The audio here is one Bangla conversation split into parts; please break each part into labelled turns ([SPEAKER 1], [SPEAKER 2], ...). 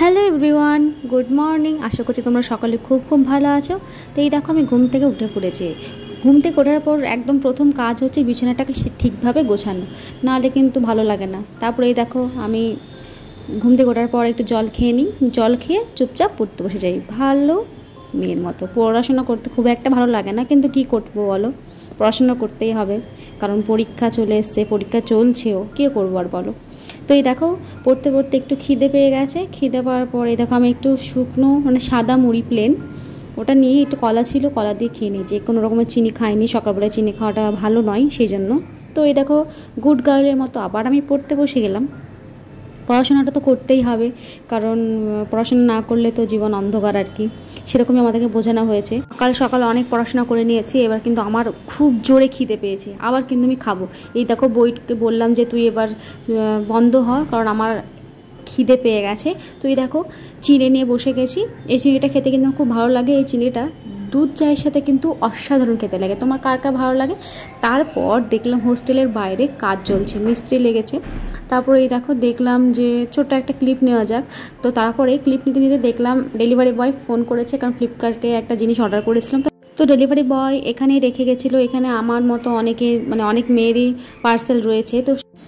[SPEAKER 1] Hello everyone, good morning. আশা করছি তোমরা সকালে খুব খুব ভালো আছো। তো এই দেখো আমি ঘুম থেকে উঠে পড়েছি। ঘুম থেকে ওঠার পর একদম প্রথম কাজ হচ্ছে বিছানাটাকে ঠিকভাবে গোছানো, নাহলে কিন্তু ভালো লাগে না। তারপরে এই দেখো আমি ঘুম থেকে ওঠার পর একটু জল খেয়ে নিই, জল খেয়ে চুপচাপ পড়তে বসে যাই ভালো মেয়ের মতো। পড়াশোনা করতে খুব একটা ভালো লাগে না, কিন্তু কী করবো বলো, পড়াশোনা করতেই হবে, কারণ পরীক্ষা চলে এসছে, পরীক্ষা চলছেও, কী করবো আর বলো। তো এই দেখো পড়তে পড়তে একটু খিদে পেয়ে গেছে, খিদে পাওয়ার পর এই দেখো আমি একটু শুকনো মানে সাদা মুড়ি প্লেন ওটা নিয়ে, একটু কলা ছিল, কলা দিয়ে খেয়ে নিই। যে কোনো রকমের চিনি খাইনি, সকালবেলায় চিনি খাওয়াটা ভালো নয় সেই জন্য। তো এই দেখো গুড গার্লের মতো আবার আমি পড়তে বসে গেলাম। পড়াশোনাটা তো করতেই হবে, কারণ পড়াশোনা না করলে তো জীবন অন্ধকার আর কি, সেরকমই আমাদেরকে বোঝানো হয়েছে। সকাল সকাল অনেক পড়াশোনা করে নিয়েছি, এবার কিন্তু আমার খুব জোরে খিদে পেয়েছে, আবার কিন্তু আমি খাবো। এই দেখো বইকে বললাম যে তুই এবার বন্ধ হ, কারণ আমার খিদে পেয়ে গেছে। তো এই দেখো চিড়ে নিয়ে বসে গেছি। এই চিড়েটা খেতে কিন্তু খুব ভালো লাগে। এই চিড়েটা দুধ চায়ের সাথে কিন্তু অসাধারণ খেতে লাগে। তোমার কার কার ভালো লাগে? তারপর দেখলাম হোস্টেলের বাইরে কাজ চলছে, মিস্ত্রি লেগেছে। তারপরে এই দেখো দেখলাম যে ছোট্ট একটা ক্লিপ নেওয়া যাক। তো তারপরে ক্লিপ নিতে নিতে দেখলাম ডেলিভারি বয় ফোন করেছে, কারণ ফ্লিপকার্টে একটা জিনিস অর্ডার করেছিলাম। তো ডেলিভারি বয় এখানেই রেখে গেছিলো। এখানে আমার মতো অনেকে মানে অনেক মেয়েরই পার্সেল রয়েছে।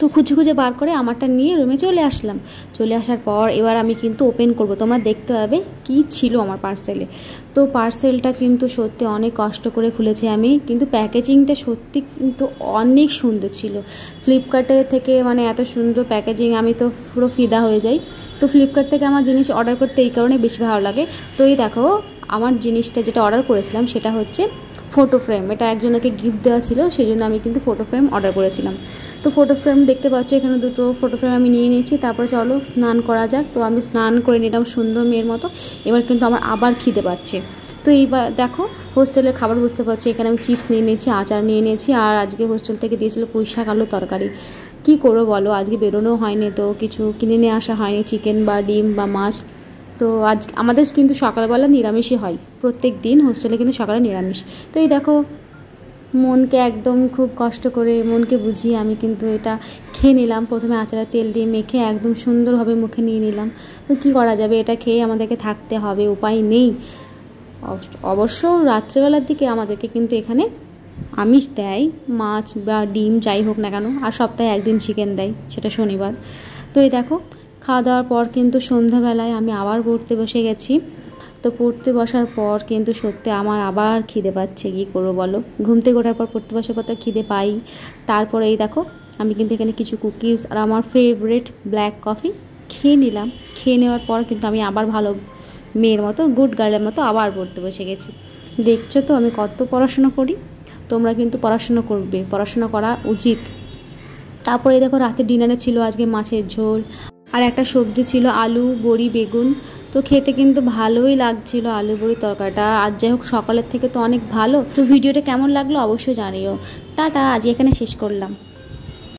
[SPEAKER 1] তো খুঁজে খুঁজে বার করে আমারটা নিয়ে রুমে চলে আসলাম। চলে আসার পর এবার আমি কিন্তু ওপেন করব, তোমরা দেখতে পাবে কি ছিল আমার পার্সেলে। তো পার্সেলটা কিন্তু সত্যি অনেক কষ্ট করে খুলেছি আমি, কিন্তু প্যাকেজিংটা সত্যি কিন্তু অনেক সুন্দর ছিল। ফ্লিপকার্টে থেকে মানে এত সুন্দর প্যাকেজিং, আমি তো পুরো ফিদা হয়ে যাই। তো ফ্লিপকার্ট থেকে আমার জিনিস অর্ডার করতে এই কারণে বেশি ভালো লাগে। তো এই দেখো আমার জিনিসটা যেটা অর্ডার করেছিলাম সেটা হচ্ছে ফটো ফ্রেম। এটা একজনকে গিফট দেওয়া ছিল, সেই জন্য আমি কিন্তু ফটো ফ্রেম অর্ডার করেছিলাম। তো ফটো ফ্রেম দেখতে পাচ্ছ এখানে দুটো ফটো ফ্রেম আমি নিয়ে নিয়েছি। তারপরে চলো স্নান করা যাক। তো আমি স্নান করে নিলাম সুন্দর মেয়ের মতো। এবার কিন্তু আমার আবার খিদে পাচ্ছে। তো এইবার দেখো হোস্টেলের খাবার বুঝতে পারছি, এখানে আমি চিপস নিয়ে নিয়েছি, আচার নিয়ে নিয়েছি, আর আজকে হোস্টেল থেকে দিয়েছিল পুঁই শাক আলু তরকারি। কী করবো বলো, আজকে বেরোনো হয়নি, তো কিছু কিনে নিয়ে আসা হয়নি, চিকেন বা ডিম বা মাছ। তো আজ আমাদের কিন্তু সকালবেলা নিরামিষই হয়, প্রত্যেক দিন হোস্টেলে কিন্তু সকালে নিরামিষ। তো এই দেখো মনকে একদম খুব কষ্ট করে মনকে বুঝিয়ে আমি কিন্তু এটা খেয়ে নিলাম। প্রথমে আচারের তেল দিয়ে মেখে একদম সুন্দরভাবে মুখে নিয়ে নিলাম। তো কি করা যাবে, এটা খেয়ে আমাদেরকে থাকতে হবে, উপায় নেই। অবশ্য রাত্রেবেলার দিকে আমাদেরকে কিন্তু এখানে আমিষ দেয়, মাছ বা ডিম যাই হোক না কেন, আর সপ্তাহে একদিন চিকেন দেয়, সেটা শনিবার। তো এই দেখো খাওয়া দাওয়ার পর কিন্তু সন্ধ্যাবেলায় আমি আবার পড়তে বসে গেছি। তো পড়তে বসার পর কিন্তু সত্যি আমার আবার খিদে পাচ্ছে, কী করবো বলো, ঘুম থেকে ওঠার পর পড়তে বসার পর তো খিদে পাই। তারপরে এই দেখো আমি কিন্তু এখানে কিছু কুকিজ আর আমার ফেভারিট ব্ল্যাক কফি খেয়ে নিলাম। খেয়ে নেওয়ার পর কিন্তু আমি আবার ভালো মেয়ের মতো, গুড গার্লের মতো আবার পড়তে বসে গেছি। দেখছো তো আমি কত পড়াশোনা করি। তোমরা কিন্তু পড়াশোনা করবে, পড়াশোনা করা উচিত। তারপরে দেখো রাতে ডিনারে ছিল আজকে মাছের ঝোল, আর একটা সবজি ছিল আলু বড়ি বেগুন। তো খেতে কিন্তু ভালোই লাগছিল আলু বড়ি তরকারিটা। আর যাই হোক সকালের থেকে তো অনেক ভালো। তো ভিডিওটা কেমন লাগলো অবশ্যই জানিও। টাটা, আজ এখানে শেষ করলাম।